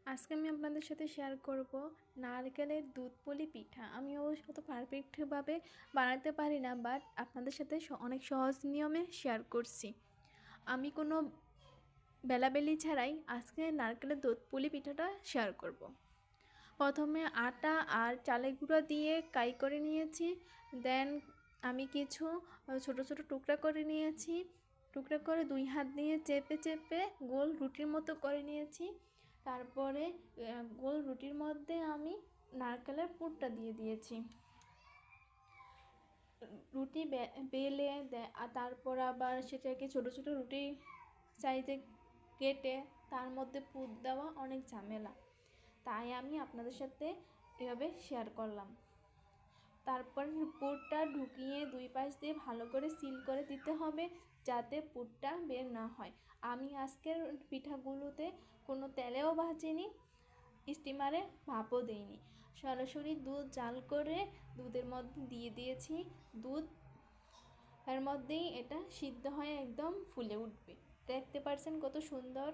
আজকে আমি আপনাদের সাথে শেয়ার করব নারকেলের দুধ পুলি পিঠা। আমি অবশ্য অত পারফেক্টভাবে বানাতে পারি না, বাট আপনাদের সাথে অনেক সহজ নিয়মে শেয়ার করছি। আমি কোনো বেলাবেলি ছাড়াই আজকে নারকেলের দুধ পুলি পিঠাটা শেয়ার করব। প্রথমে আটা আর চালের গুঁড়ো দিয়ে কাই করে নিয়েছি। দেন আমি কিছু ছোট ছোট টুকরা করে নিয়েছি। টুকরা করে দুই হাত দিয়ে চেপে চেপে গোল রুটির মতো করে নিয়েছি। তারপরে গোল রুটির মধ্যে আমি নারকেলের পুরটা দিয়ে দিয়েছি। রুটি বেলে আর তারপর আবার সেটাকে ছোট ছোট রুটি সাইজে কেটে তার মধ্যে পুর দেওয়া অনেক ঝামেলা, তাই আমি আপনাদের সাথে এভাবে শেয়ার করলাম। তারপর পুরটা ঢুকিয়ে দুই পাশ দিয়ে ভালো করে সিল করে দিতে হবে, যাতে পুরটা বের না হয়। আমি আজকের পিঠাগুলোতে কোনো তেলেও ভাজিনি, স্টিমারে ভাপও দিইনি, সরাসরি দুধ জাল করে দুধের মধ্যে দিয়ে দিয়েছি। দুধ এর মধ্যেই এটা সিদ্ধ হয়ে একদম ফুলে উঠবে। দেখতে পারছেন কত সুন্দর।